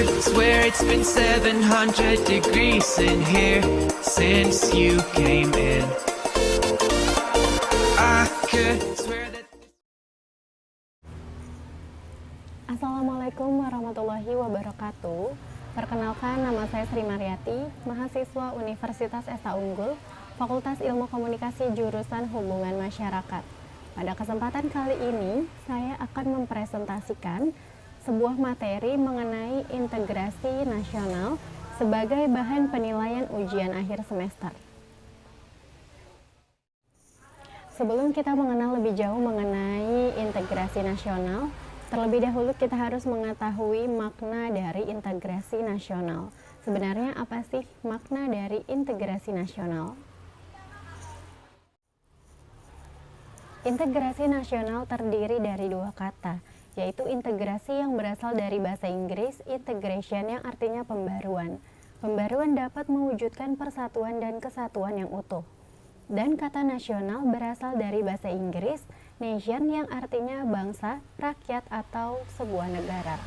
could swear it's been 700 degrees in here since you came in. I could swear that. Assalamualaikum warahmatullahi wabarakatuh. Perkenalkan, nama saya Sri Mariati, mahasiswa Universitas Esa Unggul, Fakultas Ilmu Komunikasi Jurusan Hubungan Masyarakat. Pada kesempatan kali ini, saya akan mempresentasikan sebuah materi mengenai integrasi nasional sebagai bahan penilaian ujian akhir semester. Sebelum kita mengenal lebih jauh mengenai integrasi nasional, terlebih dahulu kita harus mengetahui makna dari integrasi nasional. Sebenarnya apa sih makna dari integrasi nasional? Integrasi nasional terdiri dari dua kata, yaitu integrasi yang berasal dari bahasa Inggris, integration yang artinya pembaruan. Pembaruan dapat mewujudkan persatuan dan kesatuan yang utuh. Dan kata nasional berasal dari bahasa Inggris, nation yang artinya bangsa, rakyat, atau sebuah negara.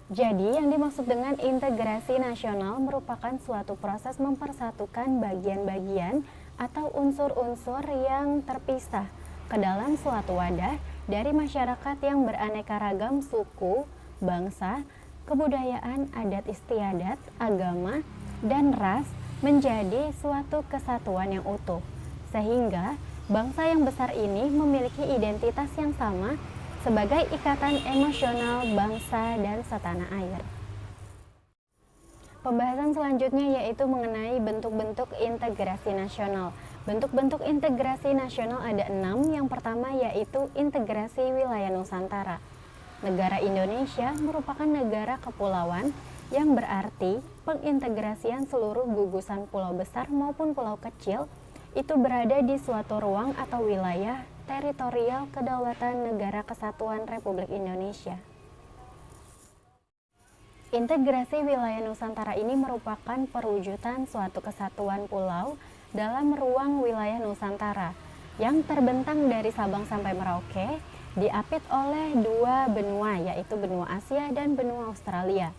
Jadi yang dimaksud dengan integrasi nasional merupakan suatu proses mempersatukan bagian-bagian atau unsur-unsur yang terpisah ke dalam suatu wadah dari masyarakat yang beraneka ragam suku, bangsa, kebudayaan, adat istiadat, agama, dan ras menjadi suatu kesatuan yang utuh. Sehingga bangsa yang besar ini memiliki identitas yang sama sebagai ikatan emosional bangsa dan setanah air. Pembahasan selanjutnya yaitu mengenai bentuk-bentuk integrasi nasional. Bentuk-bentuk integrasi nasional ada 6. Yang pertama yaitu integrasi wilayah Nusantara. Negara Indonesia merupakan negara kepulauan yang berarti pengintegrasian seluruh gugusan pulau besar maupun pulau kecil itu berada di suatu ruang atau wilayah teritorial kedaulatan Negara Kesatuan Republik Indonesia. Integrasi wilayah Nusantara ini merupakan perwujudan suatu kesatuan pulau dalam ruang wilayah Nusantara yang terbentang dari Sabang sampai Merauke, diapit oleh dua benua yaitu benua Asia dan benua Australia,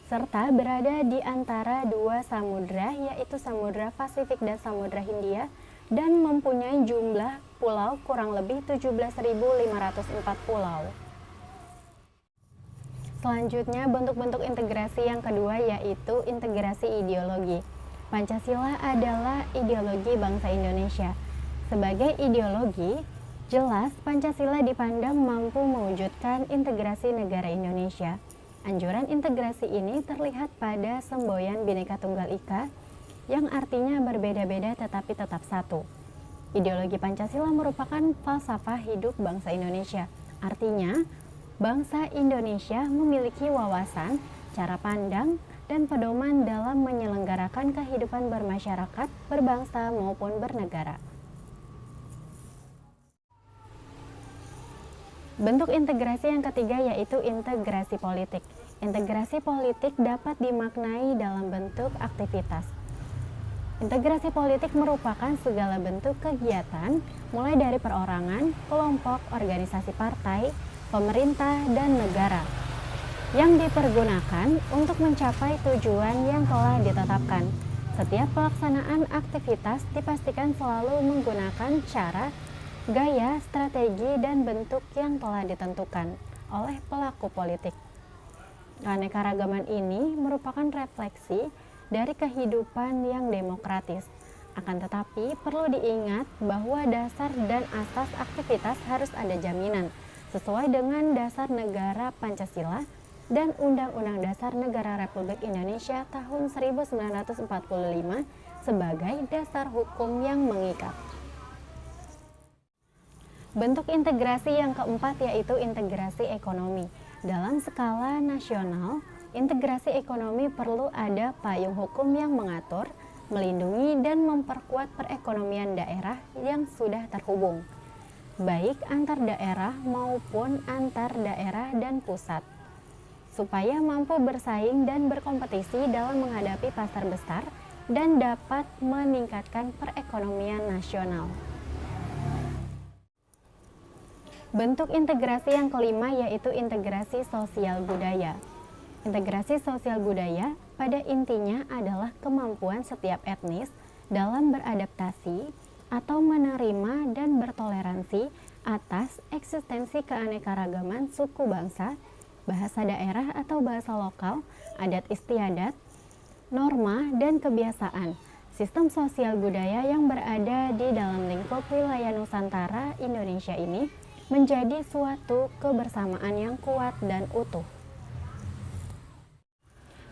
serta berada di antara dua samudra yaitu Samudra Pasifik dan Samudra Hindia, dan mempunyai jumlah pulau kurang lebih 17.504 pulau. Selanjutnya bentuk-bentuk integrasi yang kedua yaitu integrasi ideologi. Pancasila adalah ideologi bangsa Indonesia. Sebagai ideologi, jelas Pancasila dipandang mampu mewujudkan integrasi negara Indonesia. Anjuran integrasi ini terlihat pada semboyan Bhinneka Tunggal Ika yang artinya berbeda-beda tetapi tetap satu. Ideologi Pancasila merupakan falsafah hidup bangsa Indonesia. Artinya, bangsa Indonesia memiliki wawasan, cara pandang, dan pedoman dalam menyelenggarakan kehidupan bermasyarakat, berbangsa maupun bernegara. Bentuk integrasi yang ketiga yaitu integrasi politik. Integrasi politik dapat dimaknai dalam bentuk aktivitas. Integrasi politik merupakan segala bentuk kegiatan, mulai dari perorangan, kelompok, organisasi partai, pemerintah, dan negara, yang dipergunakan untuk mencapai tujuan yang telah ditetapkan. Setiap pelaksanaan aktivitas dipastikan selalu menggunakan cara, gaya, strategi, dan bentuk yang telah ditentukan oleh pelaku politik. Keanekaragaman ini merupakan refleksi dari kehidupan yang demokratis. Akan tetapi perlu diingat bahwa dasar dan asas aktivitas harus ada jaminan sesuai dengan dasar negara Pancasila dan Undang-Undang Dasar Negara Republik Indonesia tahun 1945 sebagai dasar hukum yang mengikat. Bentuk integrasi yang keempat yaitu integrasi ekonomi. Dalam skala nasional, integrasi ekonomi perlu ada payung hukum yang mengatur, melindungi, dan memperkuat perekonomian daerah yang sudah terhubung, baik antar daerah maupun antar daerah dan pusat, supaya mampu bersaing dan berkompetisi dalam menghadapi pasar besar dan dapat meningkatkan perekonomian nasional. Bentuk integrasi yang kelima yaitu integrasi sosial budaya. Integrasi sosial budaya pada intinya adalah kemampuan setiap etnis dalam beradaptasi atau menerima dan bertoleransi atas eksistensi keanekaragaman suku bangsa, bahasa daerah atau bahasa lokal, adat istiadat, norma, dan kebiasaan. Sistem sosial budaya yang berada di dalam lingkup wilayah Nusantara Indonesia ini menjadi suatu kebersamaan yang kuat dan utuh.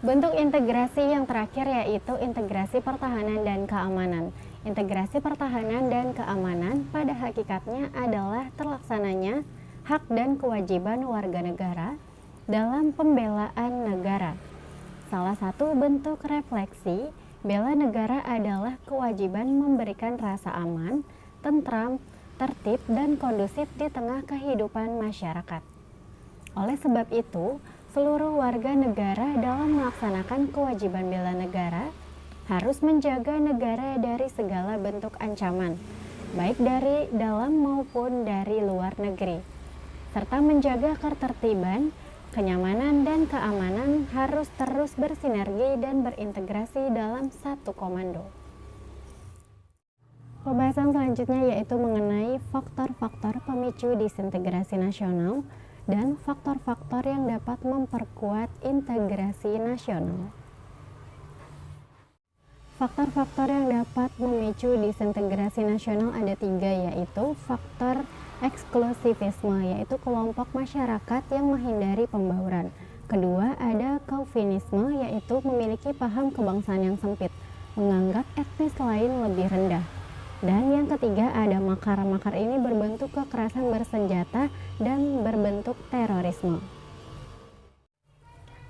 Bentuk integrasi yang terakhir yaitu integrasi pertahanan dan keamanan. Integrasi pertahanan dan keamanan pada hakikatnya adalah terlaksananya hak dan kewajiban warga negara dalam pembelaan negara. Salah satu bentuk refleksi bela negara adalah kewajiban memberikan rasa aman, tentram, tertib, dan kondusif di tengah kehidupan masyarakat. Oleh sebab itu, seluruh warga negara dalam melaksanakan kewajiban bela negara harus menjaga negara dari segala bentuk ancaman, baik dari dalam maupun dari luar negeri, serta menjaga ketertiban, kenyamanan, dan keamanan harus terus bersinergi dan berintegrasi dalam satu komando. Pembahasan selanjutnya yaitu mengenai faktor-faktor pemicu disintegrasi nasional dan faktor-faktor yang dapat memperkuat integrasi nasional. Faktor-faktor yang dapat memicu disintegrasi nasional ada 3, yaitu faktor eksklusivisme, yaitu kelompok masyarakat yang menghindari pembauran. Kedua, ada chauvinisme, yaitu memiliki paham kebangsaan yang sempit, menganggap etnis lain lebih rendah. Dan yang ketiga, ada makar. Makar ini berbentuk kekerasan bersenjata dan berbentuk terorisme.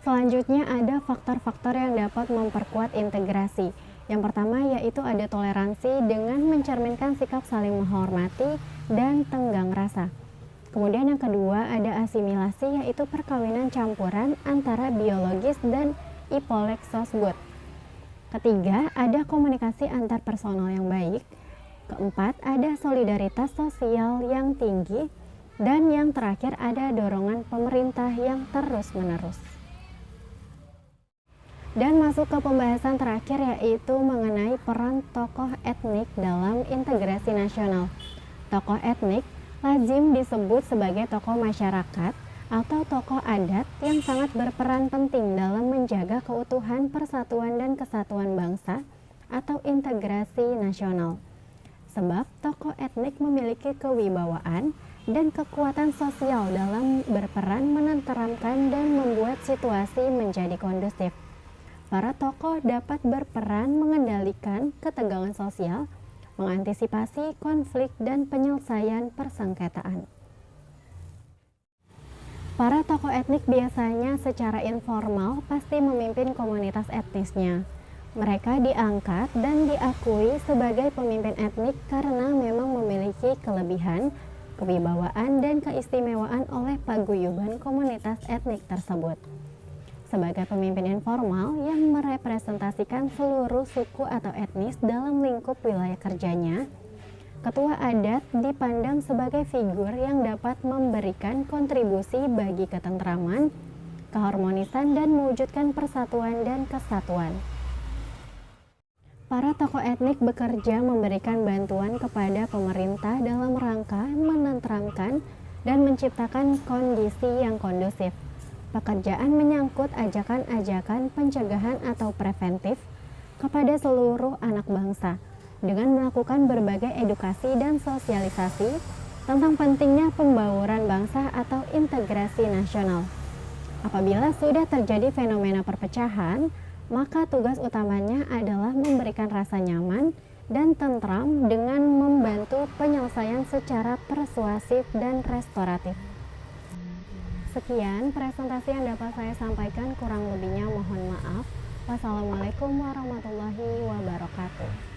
Selanjutnya ada faktor-faktor yang dapat memperkuat integrasi. Yang pertama yaitu ada toleransi dengan mencerminkan sikap saling menghormati dan tenggang rasa. Kemudian yang kedua ada asimilasi, yaitu perkawinan campuran antara biologis dan ipolexosbud. Ketiga ada komunikasi antar personal yang baik. Keempat ada solidaritas sosial yang tinggi. Dan yang terakhir ada dorongan pemerintah yang terus-menerus. Dan masuk ke pembahasan terakhir yaitu mengenai peran tokoh etnik dalam integrasi nasional. Tokoh etnik lazim disebut sebagai tokoh masyarakat atau tokoh adat yang sangat berperan penting dalam menjaga keutuhan persatuan dan kesatuan bangsa atau integrasi nasional. Sebab tokoh etnik memiliki kewibawaan dan kekuatan sosial dalam berperan menenteramkan dan membuat situasi menjadi kondusif. Para tokoh dapat berperan mengendalikan ketegangan sosial, mengantisipasi konflik dan penyelesaian persengketaan. Para tokoh etnik biasanya secara informal pasti memimpin komunitas etnisnya. Mereka diangkat dan diakui sebagai pemimpin etnik karena memang memiliki kelebihan, kewibawaan, dan keistimewaan oleh paguyuban komunitas etnik tersebut. Sebagai pemimpin informal yang merepresentasikan seluruh suku atau etnis dalam lingkup wilayah kerjanya, ketua adat dipandang sebagai figur yang dapat memberikan kontribusi bagi ketentraman, keharmonisan, dan mewujudkan persatuan dan kesatuan. Para tokoh etnik bekerja memberikan bantuan kepada pemerintah dalam rangka menenteramkan dan menciptakan kondisi yang kondusif. Pekerjaan menyangkut ajakan-ajakan pencegahan atau preventif kepada seluruh anak bangsa dengan melakukan berbagai edukasi dan sosialisasi tentang pentingnya pembauran bangsa atau integrasi nasional. Apabila sudah terjadi fenomena perpecahan, maka tugas utamanya adalah memberikan rasa nyaman dan tentram dengan membantu penyelesaian secara persuasif dan restoratif. Sekian presentasi yang dapat saya sampaikan, kurang lebihnya mohon maaf. Wassalamualaikum warahmatullahi wabarakatuh.